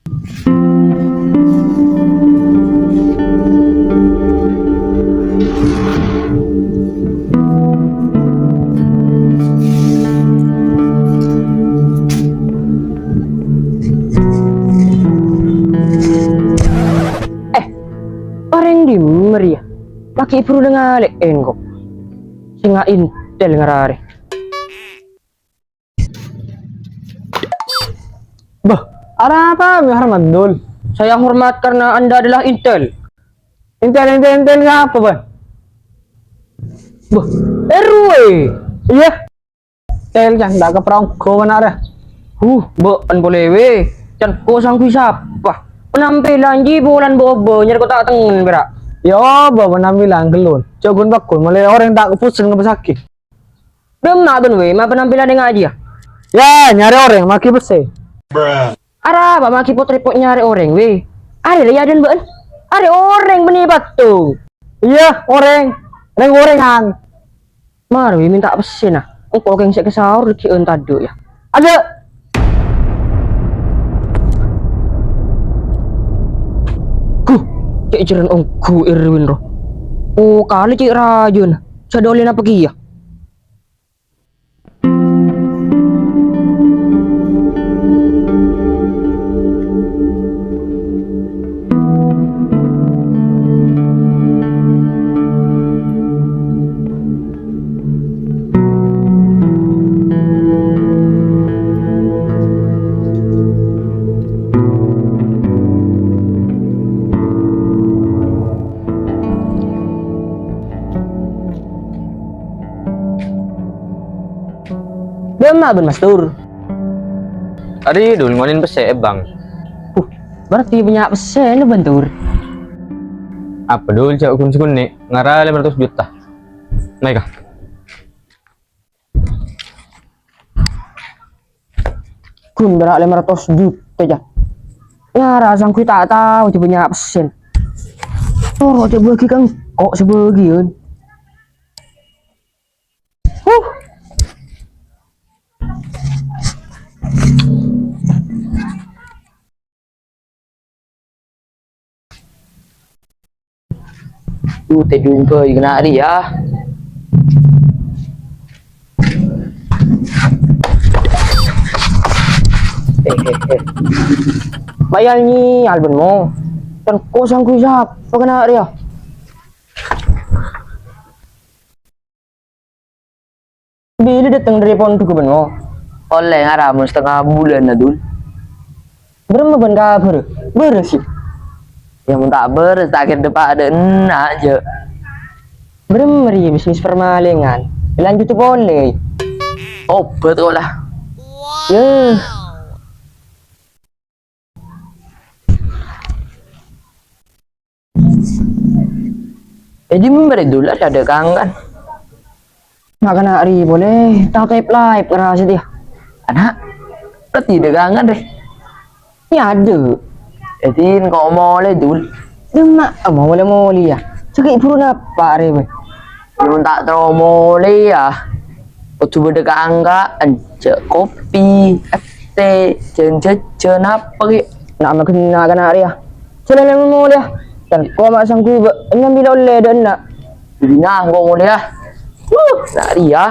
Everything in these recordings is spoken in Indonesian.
Orang di meriah. Pakai perlu dengalek engkau. Singa intel ngarare. Bah, ada apa Mi Hormat Dul? Saya hormat karena Anda adalah intel. Intel apa, Bang? Bah, RW. Iya. Tel kan dak keprong ko mana ada. An boleh weh. Dan ko sangku siapa? Penampilan ji bulan bobo nyari ko tak tengen berak. Ya, bah penampilan gelun. Cogun bakul mulai orang tak kepusen ngebesaki. Belum nak ben weh, mah penampilan dengan aja. Ya, nyari orang maki besi. Ara apa maki pot-repot nyari orang weh. Ada lah ya dan ben. Ada orang beni batu. Iya, orang. Gorengan. Mar weh minta pesen ah. Engkau keng sek kesaur ki tadu ya. Ada. Cik jalan ongku Irwin roh. Oh kali cik rajun. Cadolin apa ki ya? Bema ben Mastur. Ari dul ngolin pese bang. Berarti punya pesen bentur. Apa dul cak kun sekun nih ngara 500 juta. Naik kah? Kun berak 500 juta aja. Ngara sangku tak tahu dia punya pesen. Oh, dia bagi kang kok sebagian. Teh jumpa kena hari ya. Bayar ni album mo. Dan kosong ku siapa kena hari ya. Bila datang dari pondok ke benmo. Oleh ngaramun setengah bulan na dul. Berapa ben kabar? Beres sih. Yang tak beres tak depan ada enak aja. Bermeri bisnis permalingan. Lanjut tu boleh. Oh betul lah. Ya. Jadi memberi dulu ada kangen. Nak kena hari boleh. Tak type live kerasa dia. Anak. Berarti ada kangen deh. Ni ada. Jadi kau mau le dul. Dia nak mau boleh ya. Cakap ibu apa hari ni? Yang tak tahu mau le ya. Kau coba dekat angka, anje kopi, teh, jen apa ke? Nak kena hari ya. Selain yang mau dia. Dan kau mak sangku ngambil oleh dan nak. Jadi nah kau mau le ya. Nak dia.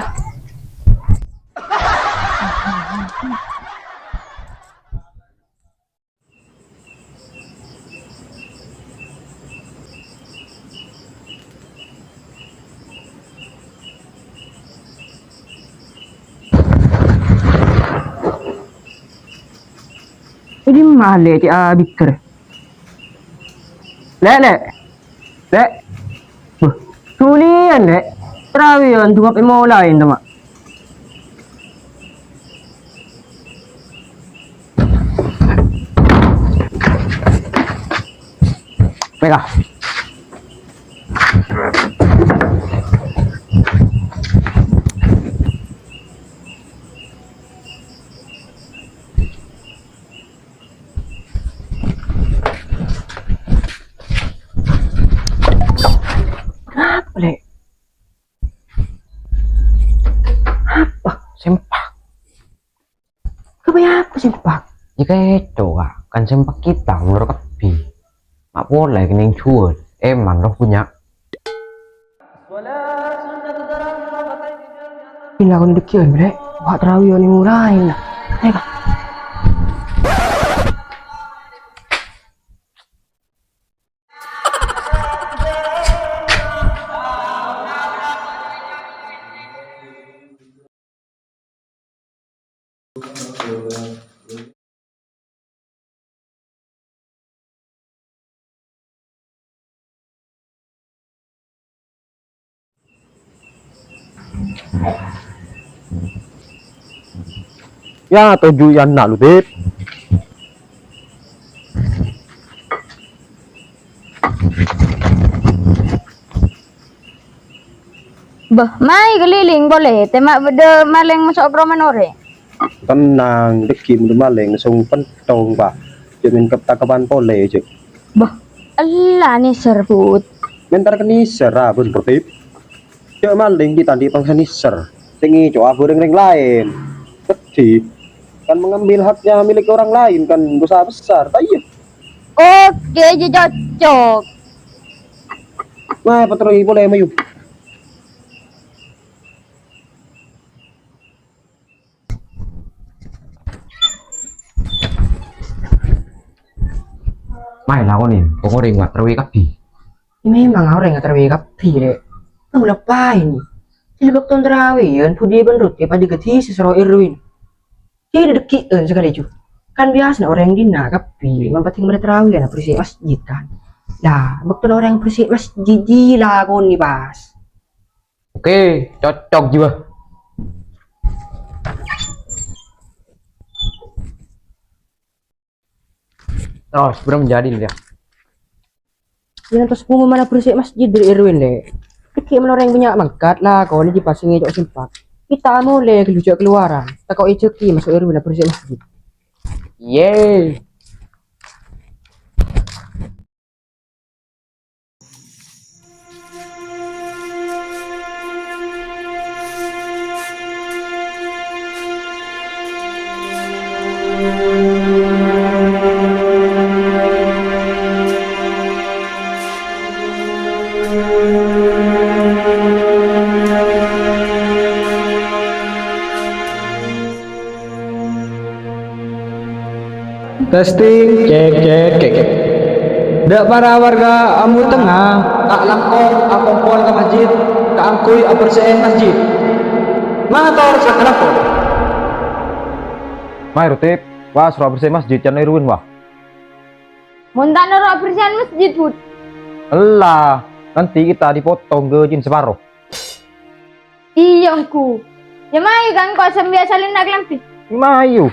Jadi mahal ti Victor. Le. Sulian le. Terawi yang tunggu mau lain tu mak. Baiklah. Boleh. Apa? Kebaya aku sempak. Jika itu Kan sempak kita menurut kapi. Mak boleh kening chua. Eman roh punya. Bila aku dekian bre, buat terawih ni mulai lah. Ayo. Ya tujuan nak lu Dip. Bah, mai keliling boleh. Tema beda maleng masuk promen ore. Tenang deki mudah maling sung pentong ba jamin ketakapan pole je Bah, Allah ni serbut. mentar keniser bun tertib cek maling ditandi pengkeniser tinggi coba ring lain beti kan mengambil haknya milik orang lain kan dosa besar tayo Oke, je cocok. wah patroli boleh mayu Mai lah kau ni. Kau ring wat terwe kapi. Memang orang yang terawih kapi dek. Kamu lepain ni. Jadi waktu terawih kan pudi benrut ya pada geti sesero irwin. Jadi dekian sekali cu. Kan biasa orang yang dina kapi, man penting mereka terawih kan bersih masjid kan. Dah, waktu orang yang bersih masjid gila kau ni pas. Oke, cocok juga. Terus belum jadi dia. Jangan terus mau mana bersih masjid dari irwin dek. Deki mana orang yang punya mangkat lah kau ni dipasingi cok sempat. Kita mulai keluar keluaran. Tak kau iceki masuk irwin bersih masjid. Yeay. Testing, cek. Dak para warga Amu Tengah, tak langkong akumpul ke masjid, tak angkui apersein masjid. Mana tahu harus kenapa? Mai rutip. Wah, surah bersih masjid jangan irwin wah. Muntan orang bersihan masjid put. Elah, nanti kita dipotong gejin separuh. Iya ku. Ya mai kan kau sembia salin nak lampi. Mayu.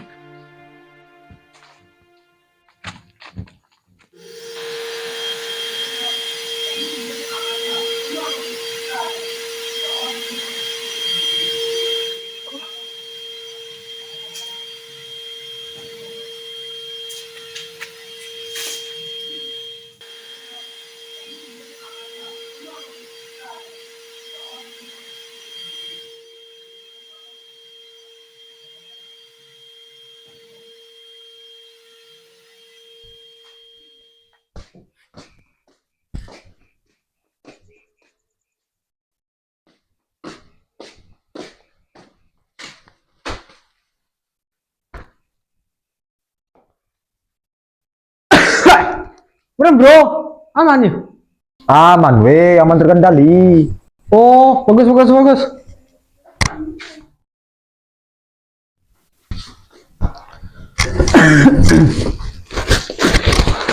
Bener bro, aman ya? aman weh aman terkendali Oh, bagus.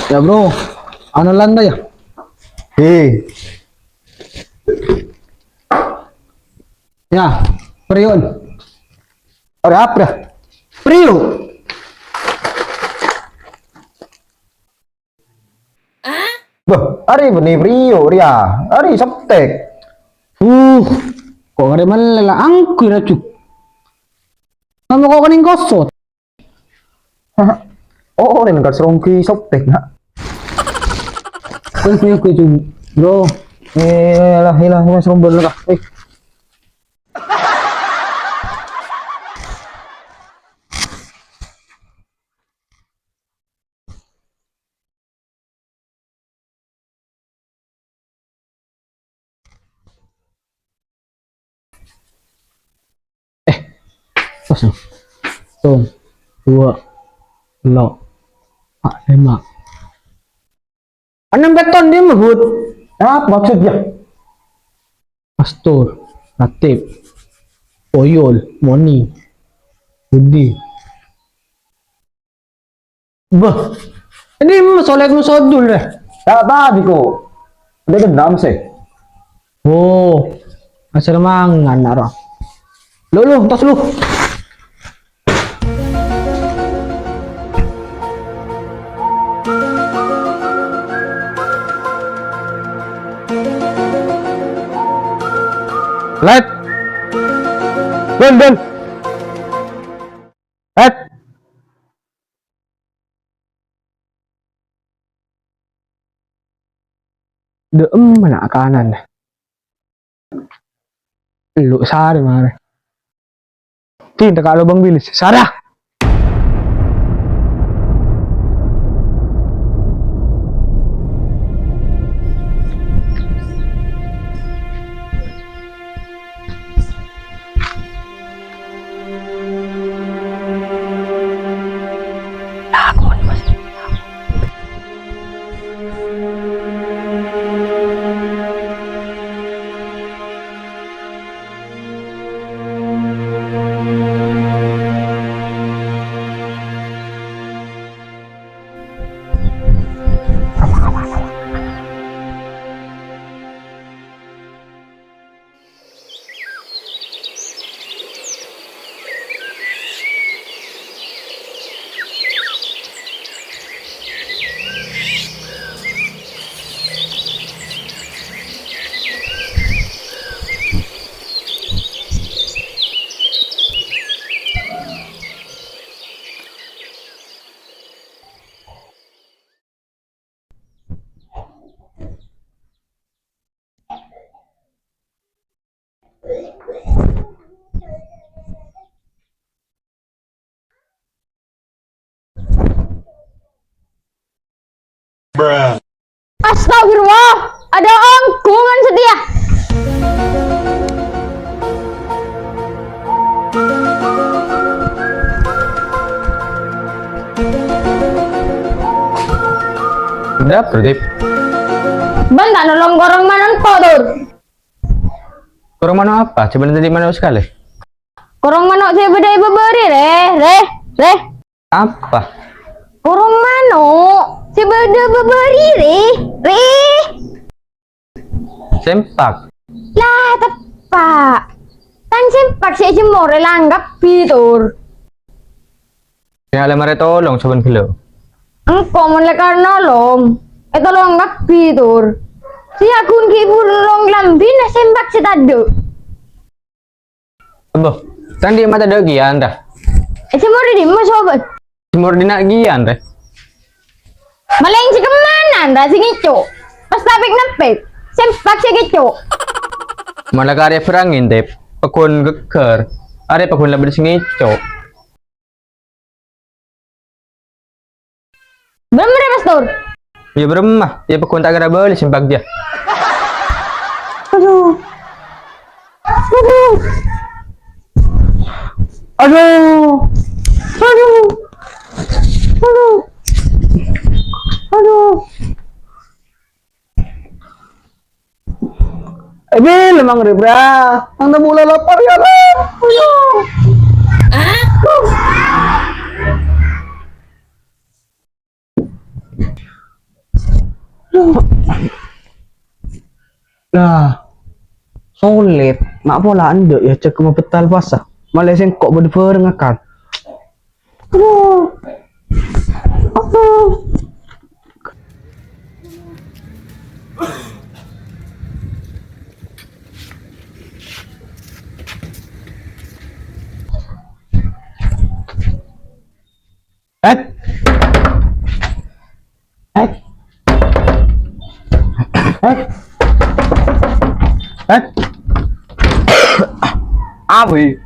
Ya bro, ano landa ya? Ya, perion. ada apa dah Prio. Bah, hari ini Rio, Ria, hari Sabtek. Kok ada malah angkui racu. Kamu kok kening kosot? Oh, ini kan serongki Sabtek nak. Aku itu bro. Hilah, ini serombol lah. Kosong. Tung. 2. Lo. 5. 6 beton dia mahut. Apa maksudnya? Pastor, Latif, Oyol, Moni, Budi. Bah, ini masalah musodul deh. Tak tadi kok. Dia dendam sih. Oh, asal mangan nara. Lu, tas lu. Let. Ben. Let. Deem mana kanan. Lu sari mare. Tinta kalau Bang Bilis. Sarah. Astagfirullah, ada angkungan setia. Udah, Pratip. Banta nolong gorong manan kotor. Kurang mana apa? Coba nanti di mana sekali? Gorong manok saya beda ibu beri re. Apa? Gorong manok saya beda beri re. Sempak. Lah tepak. Kan sempak saya cemor langgap pitur. Yang lemari tolong coba kilo. Engkau menlekar nolong. Tolong nggak pitur. Si akun kibur long lambin sembak setado. Boh, kan dia mata dagian dah. Cemor di mana sobat? Cemur di nak gian dah. Maleng si kemana anda si ngico? Pas tapik nepek. Sempak si ngico. Mana karya perangin tep. Pekun geker. Ada pekun lebih singico. Bener ya pastor? Ya beremah. Ya pekun tak kena boleh sempak dia. Aduh. Bil, emang rebra. Anda mulai lapar ya lah. Nah, sulit. Mak pola anda ya cek ke betal pasah. Malah kok berdefer ngakan. Abi.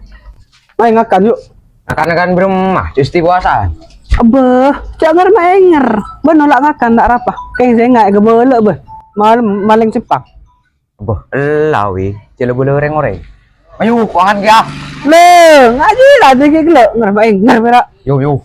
Main ngakan yuk. Akan beremah. Justi puasa. Abah, jangan manger. Ben nolak ngakan tak rapah. Kayak saya nggak gebelek beh. Maling cepak. Boh, lawi. Cila boleh orang-orang. Ayo, kuangan ya. Le, ngaji lah dia gelak ngerapain ngerapera. Yo yo.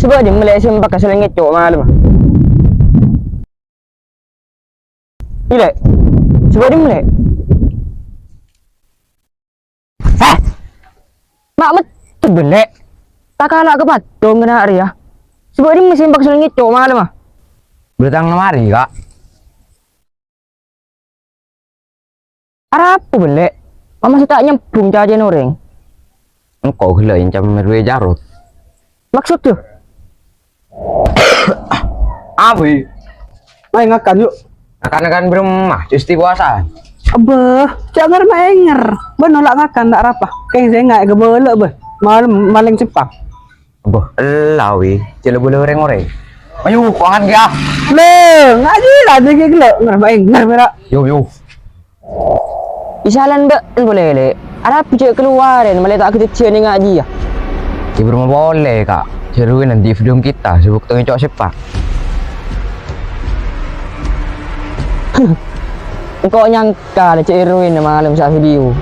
Sebab dia Malaysia pakai selengit cok malam. Ile. Sebab dia Malay. Hah? Mak betul belek. Tak kalah ke patung kena hari ya. Sebab dia mesti pakai selengit cok malam ah. Berdatang lemari kak. Arah apa belek? Mama masih tak nyempung jajan orang. Engkau gila yang macam merwe jarut. Maksud tu? Apa? Main ngakan yuk. Akan beremah custi puasa. Abah, jangan manger. Benolak ngakan tak rapah. Kayak saya nggak gebelek bah. Maling cepat. Boh, lawi. Cila boleh orang-orang. Ayo, kuangan dia. Le, ngaji lah dia gelak ngerapain ngerapera. Yo yo. Isalan be boleh le. Arah pijak keluaran malah tak kecil ni ngaji ya. Ibu rumah boleh kak. Seruin nanti video kita sibuk tengok cok sepak. Engkau nyangka lah Cik Irwin malam saat video.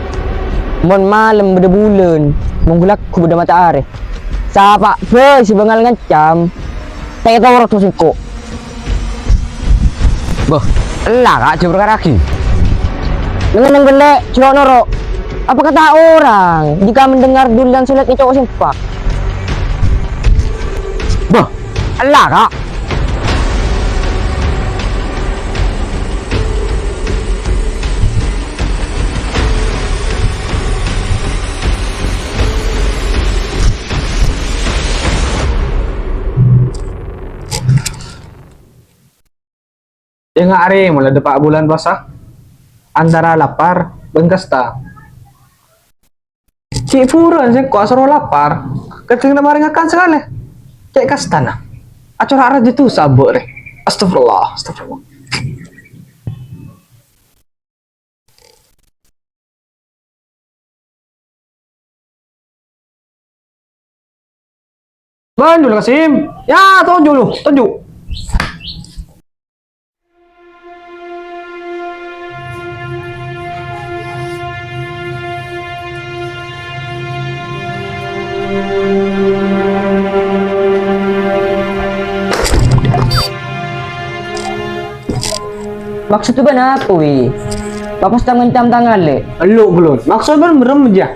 Mon malam beda bulan, menggulak ku beda matahari. Siapa be si bengal ngancam. Tak tahu orang tu singko. Boh, lah kak coba kaki. Dengan gelek curok norok. Apa kata orang jika mendengar dulan sulit cowok simpak? Boh, lah kak. Yang hari mulai depak bulan puasa. Antara lapar dan kasta. Cik Furan sih kok asal lapar. Kecil kemarin ngakan sekali. Cek kastana. Acara arah itu sabuk deh. Astagfirullah, astagfirullah. Banjul Kasim. Ya, tunjuk lu, tunjuk. Maksud tu benar apa weh? Bapak sedang mencam tangan le. Lu belum. Maksudnya merem aja.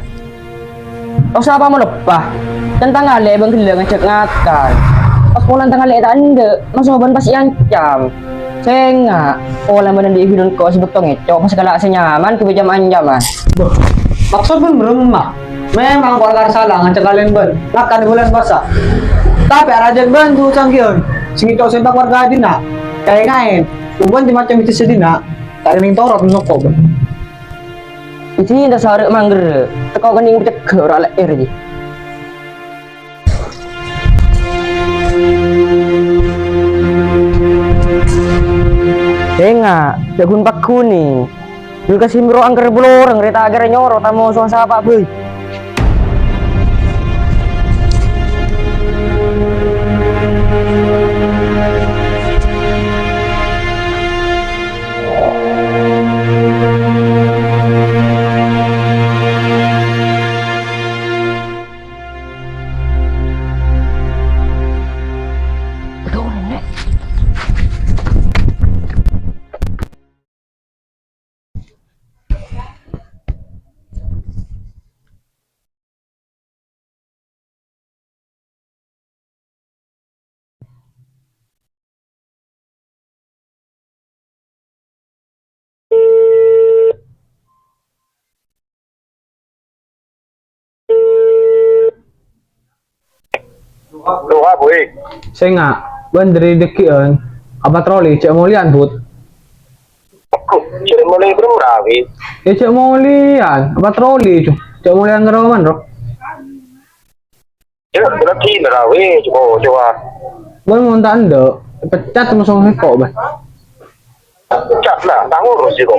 Kau siapa mau lepah? Tentang ale bang gila ngecek ngakan. Pas pulang tanggal le tak anda. Masuk ban pasti ancam. Saya enggak. Orang mana di hidung kau sebut tong ngecok. Pas segala senyaman ke jam anjaman. Maksudnya merem mah. Memang keluarga salah ngecek kalian ben. Makan di bulan puasa. Tapi arajan bantu cangkion. Sing itu sempak warga dina. Kayak ngain. Bukan macam itu sedina. Tak ada yang torot nokok. Itu dah sare mangger. Tekau kening cek ora lek je. Dengar, jagun pak kuning. Dulu kasih bro angker buloreng reta agar nyoro tamu suasa apa boy. Doa boy. Saya nggak, ban dari dekian, apa troli cek mau lian put. Aku jadi mulai bermerawi. Cek mau lian, apa troli cu, cek mau lian ngerawan bro. Ya, berarti nerawi coba. Ban mau tanda, pecat langsung hekok ban. Cak lah, tanggung urus juga.